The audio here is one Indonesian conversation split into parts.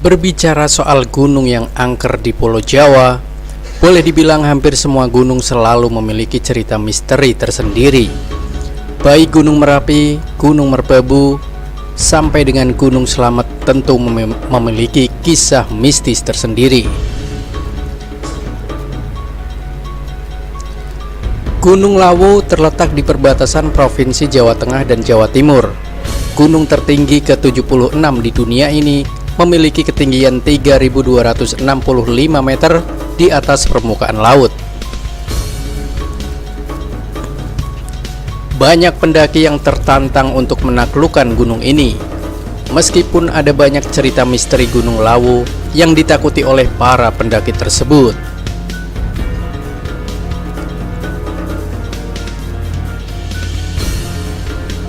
Berbicara soal gunung yang angker di Pulau Jawa, boleh dibilang hampir semua gunung selalu memiliki cerita misteri tersendiri. Baik Gunung Merapi, Gunung Merbabu, sampai dengan Gunung Slamet tentu memiliki kisah mistis tersendiri. Gunung Lawu terletak di perbatasan Provinsi Jawa Tengah dan Jawa Timur. Gunung tertinggi ke-76 di dunia ini memiliki ketinggian 3.265 meter di atas permukaan laut. Banyak pendaki yang tertantang untuk menaklukkan gunung ini. Meskipun ada banyak cerita misteri Gunung Lawu yang ditakuti oleh para pendaki tersebut.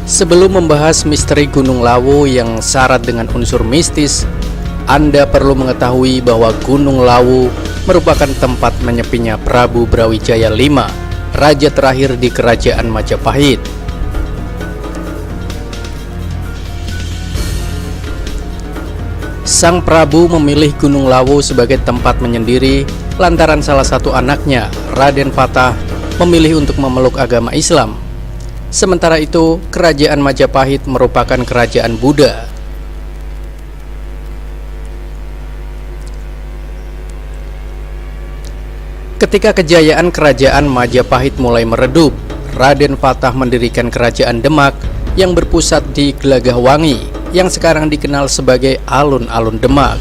Sebelum membahas misteri Gunung Lawu yang syarat dengan unsur mistis, Anda perlu mengetahui bahwa Gunung Lawu merupakan tempat menyepinya Prabu Brawijaya V, raja terakhir di Kerajaan Majapahit. Sang Prabu memilih Gunung Lawu sebagai tempat menyendiri lantaran salah satu anaknya, Raden Patah, memilih untuk memeluk agama Islam. Sementara itu, Kerajaan Majapahit merupakan kerajaan Buddha. Ketika kejayaan Kerajaan Majapahit mulai meredup, Raden Patah mendirikan Kerajaan Demak yang berpusat di Gelagahwangi, yang sekarang dikenal sebagai Alun-Alun Demak.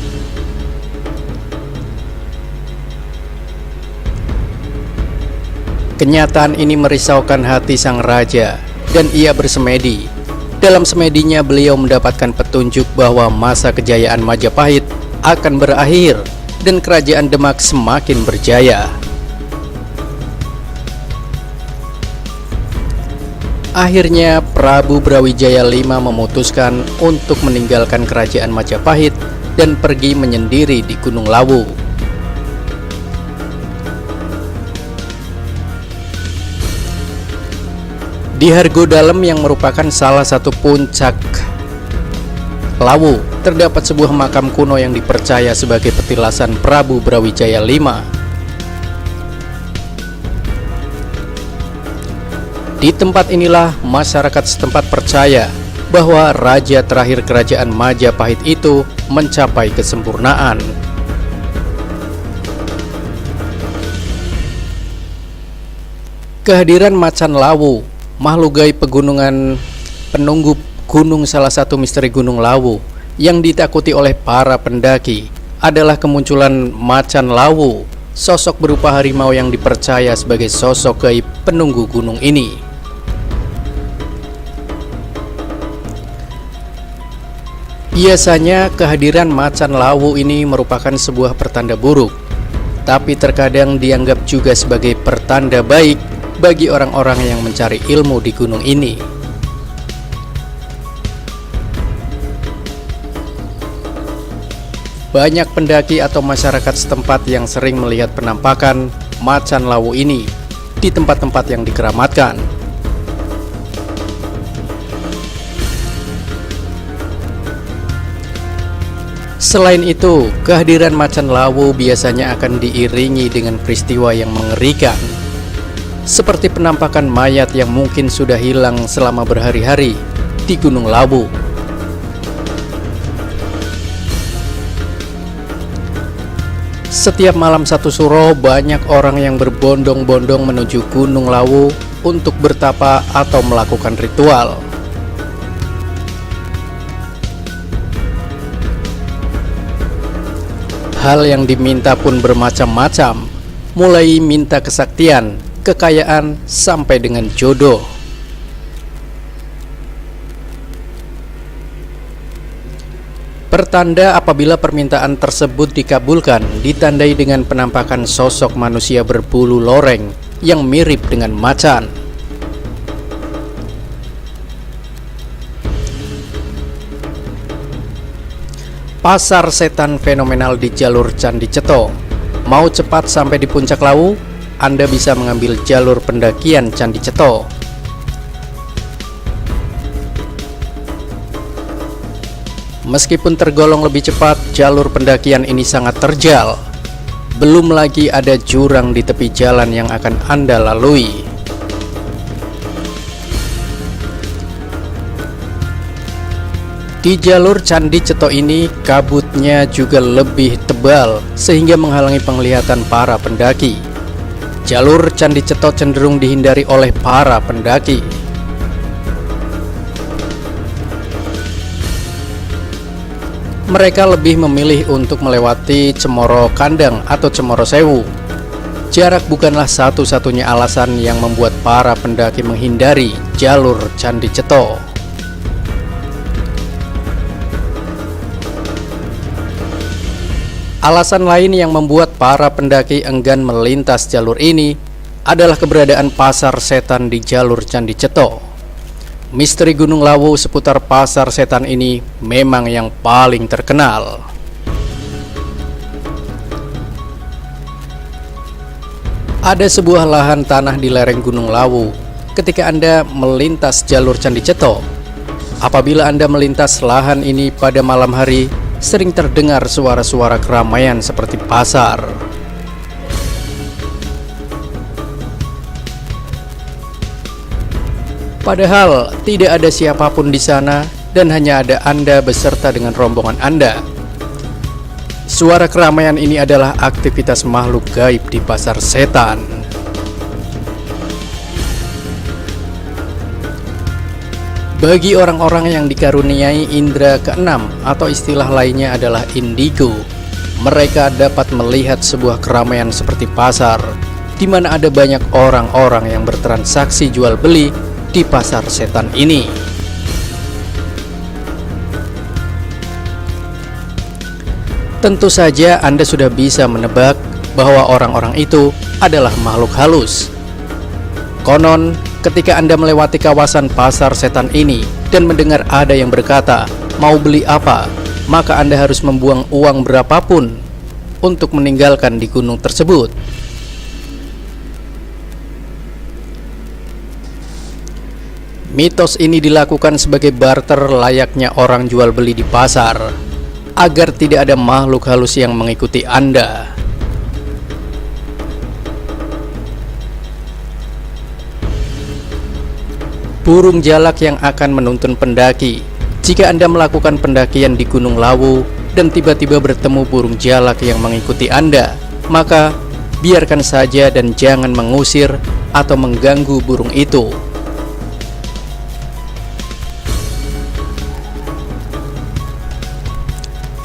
Kenyataan ini merisaukan hati sang raja, dan ia bersemedi. Dalam semedinya beliau mendapatkan petunjuk bahwa masa kejayaan Majapahit akan berakhir dan Kerajaan Demak semakin berjaya. Akhirnya Prabu Brawijaya V memutuskan untuk meninggalkan Kerajaan Majapahit dan pergi menyendiri di Gunung Lawu. Di Hargodalem yang merupakan salah satu puncak Lawu, terdapat sebuah makam kuno yang dipercaya sebagai petilasan Prabu Brawijaya V. Di tempat inilah masyarakat setempat percaya bahwa raja terakhir Kerajaan Majapahit itu mencapai kesempurnaan. Kehadiran Macan Lawu, makhluk gaib pegunungan penunggu gunung salah satu misteri Gunung Lawu yang ditakuti oleh para pendaki, adalah kemunculan Macan Lawu, sosok berupa harimau yang dipercaya sebagai sosok gaib penunggu gunung ini. Biasanya kehadiran Macan Lawu ini merupakan sebuah pertanda buruk, tapi terkadang dianggap juga sebagai pertanda baik bagi orang-orang yang mencari ilmu di gunung ini. Banyak pendaki atau masyarakat setempat yang sering melihat penampakan Macan Lawu ini di tempat-tempat yang dikeramatkan. Selain itu, kehadiran Macan Lawu biasanya akan diiringi dengan peristiwa yang mengerikan, seperti penampakan mayat yang mungkin sudah hilang selama berhari-hari di Gunung Lawu. Setiap malam satu suro, banyak orang yang berbondong-bondong menuju Gunung Lawu untuk bertapa atau melakukan ritual. Hal yang diminta pun bermacam-macam, mulai minta kesaktian, kekayaan, sampai dengan jodoh. Pertanda apabila permintaan tersebut dikabulkan ditandai dengan penampakan sosok manusia berbulu loreng yang mirip dengan macan. Pasar setan fenomenal di jalur Candi Ceto. Mau cepat sampai di puncak Lawu? Anda bisa mengambil jalur pendakian Candi Ceto. Meskipun tergolong lebih cepat, jalur pendakian ini sangat terjal. Belum lagi ada jurang di tepi jalan yang akan Anda lalui. Di jalur Candi Ceto ini, kabutnya juga lebih tebal sehingga menghalangi penglihatan para pendaki. Jalur Candi Ceto cenderung dihindari oleh para pendaki. Mereka lebih memilih untuk melewati Cemoro Kandang atau Cemoro Sewu. Jarak bukanlah satu-satunya alasan yang membuat para pendaki menghindari jalur Candi Ceto. Alasan lain yang membuat para pendaki enggan melintas jalur ini adalah keberadaan pasar setan di jalur Candi Ceto. Misteri Gunung Lawu seputar pasar setan ini memang yang paling terkenal. Ada sebuah lahan tanah di lereng Gunung Lawu ketika Anda melintas jalur Candi Ceto. Apabila Anda melintas lahan ini pada malam hari, sering terdengar suara-suara keramaian seperti pasar. Padahal tidak ada siapapun di sana dan hanya ada Anda beserta dengan rombongan Anda. Suara keramaian ini adalah aktivitas makhluk gaib di pasar setan. Bagi orang-orang yang dikaruniai indera keenam atau istilah lainnya adalah indigo, mereka dapat melihat sebuah keramaian seperti pasar, di mana ada banyak orang-orang yang bertransaksi jual beli di pasar setan ini. Tentu saja Anda sudah bisa menebak bahwa orang-orang itu adalah makhluk halus. Konon, ketika Anda melewati kawasan pasar setan ini dan mendengar ada yang berkata, "Mau beli apa?" maka Anda harus membuang uang berapapun untuk meninggalkan di gunung tersebut. Mitos ini dilakukan sebagai barter layaknya orang jual beli di pasar, agar tidak ada makhluk halus yang mengikuti Anda. Burung jalak yang akan menuntun pendaki. Jika Anda melakukan pendakian di Gunung Lawu dan tiba-tiba bertemu burung jalak yang mengikuti Anda, maka biarkan saja dan jangan mengusir atau mengganggu burung itu.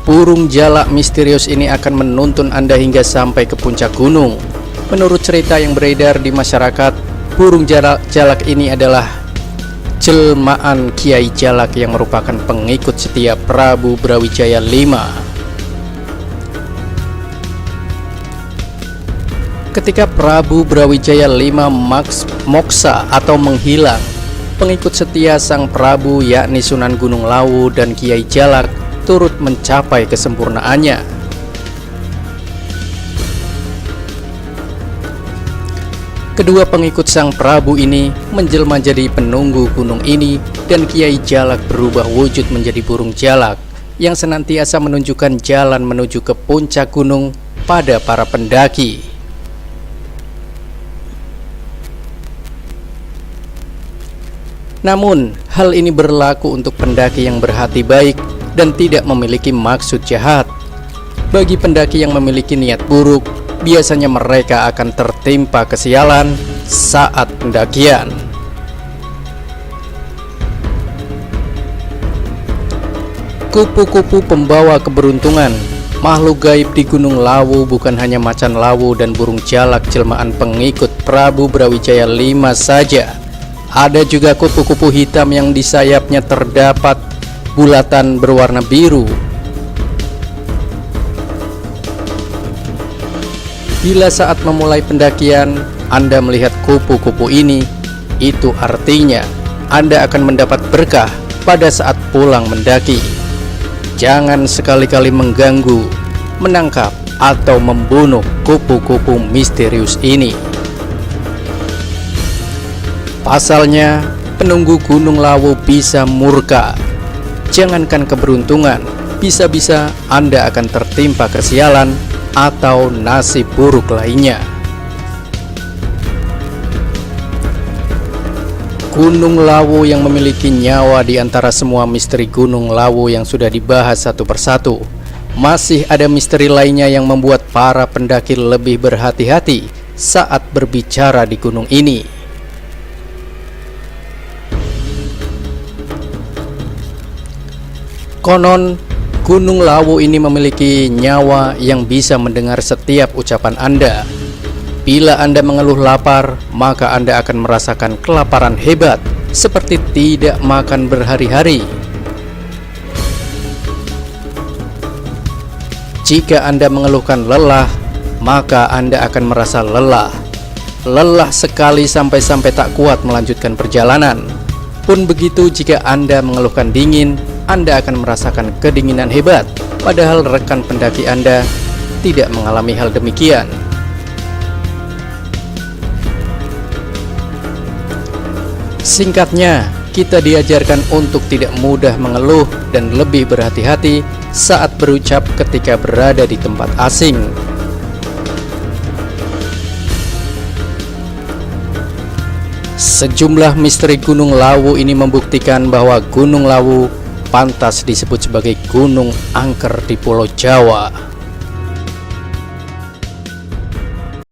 Burung jalak misterius ini akan menuntun Anda hingga sampai ke puncak gunung. Menurut cerita yang beredar di masyarakat, burung jalak ini adalah jelmaan Kiai Jalak yang merupakan pengikut setia Prabu Brawijaya V. Ketika Prabu Brawijaya V moksa atau menghilang, pengikut setia sang Prabu yakni Sunan Gunung Lawu dan Kiai Jalak turut mencapai kesempurnaannya. Kedua pengikut sang Prabu ini menjelma jadi penunggu gunung ini, dan Kiai Jalak berubah wujud menjadi burung jalak yang senantiasa menunjukkan jalan menuju ke puncak gunung pada para pendaki. Namun, hal ini berlaku untuk pendaki yang berhati baik dan tidak memiliki maksud jahat. Bagi pendaki yang memiliki niat buruk, biasanya mereka akan tertimpa kesialan saat pendakian. Kupu-kupu pembawa keberuntungan. Makhluk gaib di Gunung Lawu bukan hanya macan lawu dan burung jalak jelmaan pengikut Prabu Brawijaya V saja. Ada juga kupu-kupu hitam yang di sayapnya terdapat bulatan berwarna biru. Bila saat memulai pendakian Anda melihat kupu-kupu ini, itu artinya Anda akan mendapat berkah pada saat pulang mendaki. Jangan sekali-kali mengganggu, menangkap, atau membunuh kupu-kupu misterius ini. Pasalnya, penunggu Gunung Lawu bisa murka Jangankan keberuntungan, bisa-bisa Anda akan tertimpa kesialan atau nasib buruk lainnya. Gunung Lawu yang memiliki nyawa di antara semua misteri Gunung Lawu yang sudah dibahas satu persatu. Masih ada misteri lainnya yang membuat para pendaki lebih berhati-hati saat berbicara di gunung ini. Konon, Gunung Lawu ini memiliki nyawa yang bisa mendengar setiap ucapan Anda. Bila Anda mengeluh lapar, maka Anda akan merasakan kelaparan hebat, seperti tidak makan berhari-hari. Jika Anda mengeluhkan lelah, maka Anda akan merasa lelah. Lelah sekali sampai-sampai tak kuat melanjutkan perjalanan. Pun begitu jika Anda mengeluhkan dingin, Anda akan merasakan kedinginan hebat, padahal rekan pendaki Anda tidak mengalami hal demikian. Singkatnya, kita diajarkan untuk tidak mudah mengeluh dan lebih berhati-hati saat berucap ketika berada di tempat asing. Sejumlah misteri Gunung Lawu ini membuktikan bahwa Gunung Lawu pantas disebut sebagai gunung angker di Pulau Jawa.